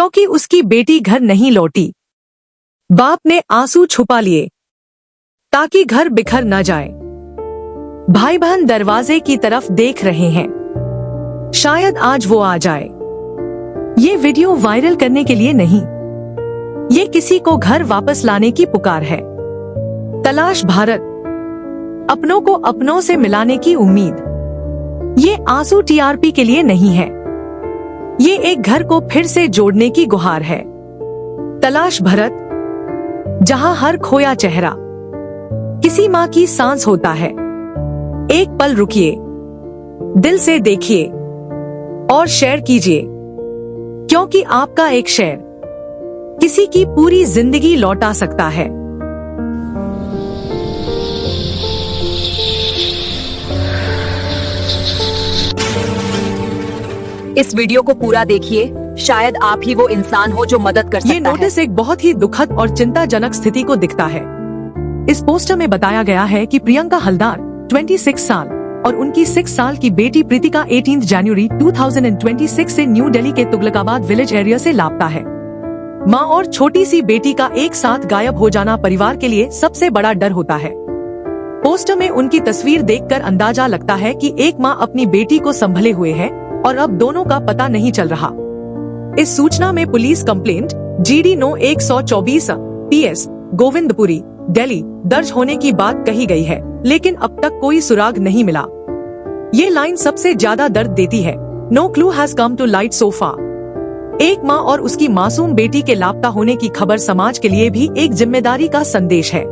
क्योंकि उसकी बेटी घर नहीं लौटी। बाप ने आंसू छुपा लिए ताकि घर बिखर न जाए। भाई बहन दरवाजे की तरफ देख रहे हैं, शायद आज वो आ जाए। ये वीडियो वायरल करने के लिए नहीं, ये किसी को घर वापस लाने की पुकार है। तलाश भारत, अपनों को अपनों से मिलाने की उम्मीद। ये आंसू टीआरपी के लिए नहीं है, ये एक घर को फिर से जोड़ने की गुहार है। तलाश भारत, जहां हर खोया चेहरा किसी माँ की सांस होता है। एक पल रुकिए, दिल से देखिए और शेयर कीजिए, क्योंकि आपका एक शेयर किसी की पूरी जिंदगी लौटा सकता है। इस वीडियो को पूरा देखिए, शायद आप ही वो इंसान हो जो मदद कर सकता है। ये नोटिस एक बहुत ही दुखद और चिंताजनक स्थिति को दिखता है। इस पोस्टर में बताया गया है कि प्रियंका हलदार 26 साल और उनकी 6 साल की बेटी प्रीतिका 18 जनवरी 2026 से न्यू दिल्ली के तुगलकाबाद विलेज एरिया से लापता है। माँ और छोटी सी बेटी का एक साथ गायब हो जाना परिवार के लिए सबसे बड़ा डर होता है। पोस्टर में उनकी तस्वीर देखकर अंदाजा लगता है कि एक माँ अपनी बेटी को संभले हुए है और अब दोनों का पता नहीं चल रहा। इस सूचना में police complaint GD 9124 PS Govindpuri Delhi दर्ज होने की बात कही गई है, लेकिन अब तक कोई सुराग नहीं मिला। ये लाइन सबसे ज्यादा दर्द देती है। No clue has come to light so far. एक माँ और उसकी मासूम बेटी के लापता होने की खबर समाज के लिए भी एक जिम्मेदारी का संदेश है।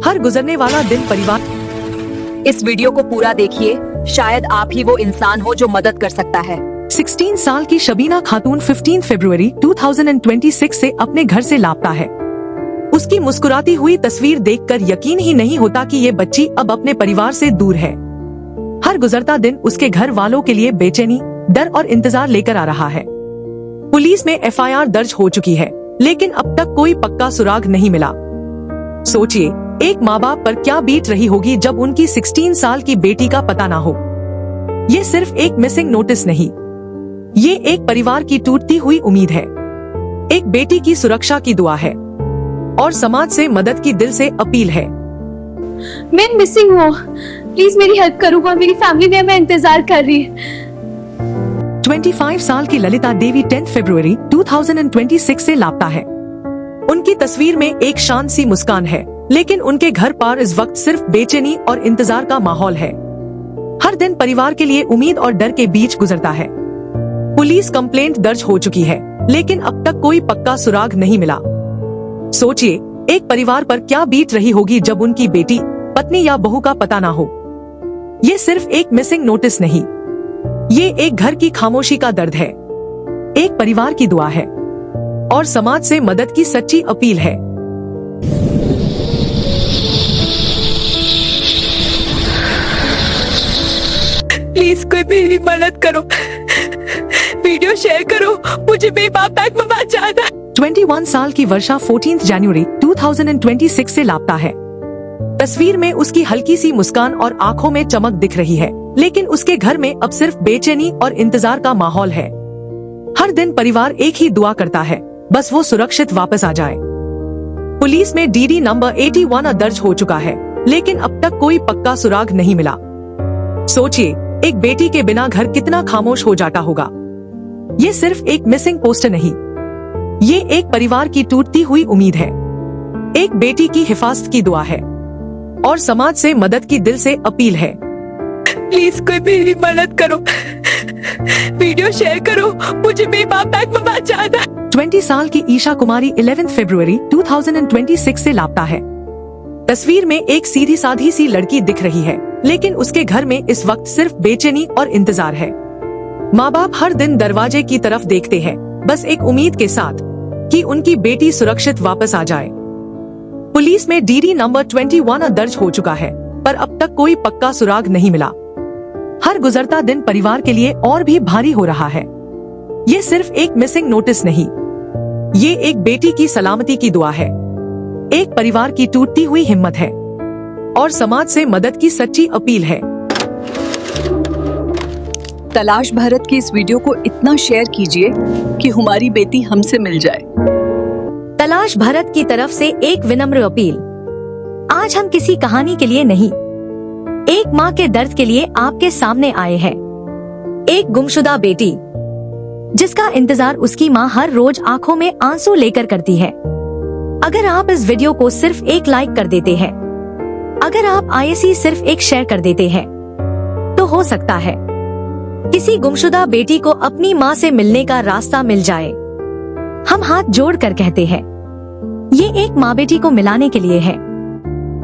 हर गुजरने वाला दिन परिवार। इस वीडियो को पूरा देखिए, शायद आप ही वो इंसान हो जो मदद कर सकता है। 16 साल की शबीना खातून 15 फरवरी 2026 से अपने घर से लापता है। उसकी मुस्कुराती हुई तस्वीर देखकर यकीन ही नहीं होता कि ये बच्ची अब अपने परिवार से दूर है। हर गुजरता दिन उसके घर वालों के लिए बेचैनी, डर और इंतजार लेकर आ रहा है। पुलिस में FIR दर्ज हो चुकी है, लेकिन अब तक कोई पक्का सुराग नहीं मिला। सोचिए, एक माँ बाप पर क्या बीत रही होगी जब उनकी 16 साल की बेटी का पता ना हो। ये सिर्फ एक मिसिंग नोटिस नहीं, ये एक परिवार की टूटती हुई उम्मीद है, एक बेटी की सुरक्षा की दुआ है और समाज से मदद की दिल से अपील है। मैं मिसिंग हूँ, प्लीज मेरी हेल्प करूँगा, मेरी फैमिली में इंतजार कर रही है। 25 साल की ललिता देवी 10 फरवरी 2026 से लापता है। उनकी तस्वीर में एक शांत सी मुस्कान है, लेकिन उनके घर पर इस वक्त सिर्फ बेचैनी और इंतजार का माहौल है। हर दिन परिवार के लिए उम्मीद और डर के बीच गुजरता है। पुलिस कंप्लेंट दर्ज हो चुकी है, लेकिन अब तक कोई पक्का सुराग नहीं मिला। सोचिए, एक परिवार पर क्या बीत रही होगी जब उनकी बेटी, पत्नी या बहू का पता ना हो। ये सिर्फ एक मिसिंग नोटिस नहीं, ये एक घर की खामोशी का दर्द है, एक परिवार की दुआ है और समाज से मदद की सच्ची अपील है। प्लीज कोई मेरी मदद करो, वीडियो शेयर करो, मुझे मेरी माँ बैक में बचाना। 21 साल की वर्षा 14 जनवरी 2026 से लापता है। तस्वीर में उसकी हल्की सी मुस्कान और आंखों में चमक दिख रही है, लेकिन उसके घर में अब सिर्फ बेचैनी और इंतजार का माहौल है। हर दिन परिवार एक ही दुआ करता है, बस वो सुरक्षित वापस आ जाए। पुलिस में DD नंबर 81 दर्ज हो चुका है, लेकिन अब तक कोई पक्का सुराग नहीं मिला। सोचिए, एक बेटी के बिना घर कितना खामोश हो जाता होगा। ये सिर्फ एक मिसिंग पोस्टर नहीं, ये एक परिवार की टूटती हुई उम्मीद है, एक बेटी की हिफाजत की दुआ है और समाज से मदद की दिल से अपील है। प्लीज कोई मेरी मदद करो, वीडियो शेयर करो, मुझे मेरी माँ बैक में बचाना। 20 साल की ईशा कुमारी 11 फरवरी 2026 से लापता है। तस्वीर में एक सीधी साधी सी लड़की दिख रही है, लेकिन उसके घर में इस वक्त सिर्फ बेचैनी और इंतजार है। माँ बाप हर दिन दरवाजे की तरफ देखते हैं, बस एक उम्मीद के साथ कि उनकी बेटी सुरक्षित वापस आ जाए। पुलिस में DD नंबर 21 दर्ज हो चुका है, पर अब तक कोई पक्का सुराग नहीं मिला। हर गुजरता दिन परिवार के लिए और भी भारी हो रहा है। ये सिर्फ एक मिसिंग नोटिस नहीं, ये एक बेटी की सलामती की दुआ है, एक परिवार की टूटती हुई हिम्मत है और समाज से मदद की सच्ची अपील है। तलाश भारत की इस वीडियो को इतना शेयर कीजिए कि हमारी बेटी हमसे मिल जाए। तलाश भारत की तरफ से एक विनम्र अपील। आज हम किसी कहानी के लिए नहीं, एक माँ के दर्द के लिए आपके सामने आए हैं। एक गुमशुदा बेटी जिसका इंतजार उसकी माँ हर रोज आंखों में आंसू लेकर करती है। अगर आप इस वीडियो को सिर्फ एक लाइक कर देते हैं, अगर आप आईएसी सिर्फ एक शेयर कर देते हैं, तो हो सकता है किसी गुमशुदा बेटी को अपनी माँ से मिलने का रास्ता मिल जाए। हम हाथ जोड़कर कहते हैं, ये एक माँ बेटी को मिलाने के लिए है।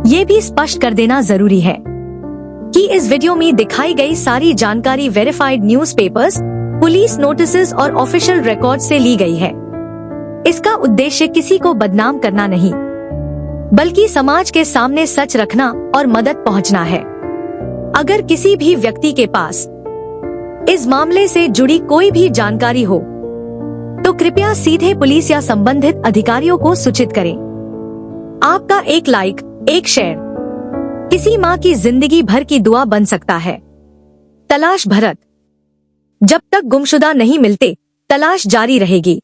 ये भी स्पष्ट कर देना जरूरी है कि इस वीडियो में दिखाई गई सारी जानकारी वेरीफाइड न्यूज़पेपर्स, पुलिस नोटिसेस और ऑफिशियल रिकॉर्ड से ली गई है। इसका उद्देश्य किसी को बदनाम करना नहीं, बल्कि समाज के सामने सच रखना और मदद पहुंचना है। अगर किसी भी व्यक्ति के पास इस मामले से जुड़ी कोई भी जानकारी हो, तो कृपया सीधे पुलिस या संबंधित अधिकारियों को सूचित करें। आपका एक लाइक, एक शेयर किसी माँ की जिंदगी भर की दुआ बन सकता है। तलाश भारत। जब तक गुमशुदा नहीं मिलते, तलाश जारी रहेगी।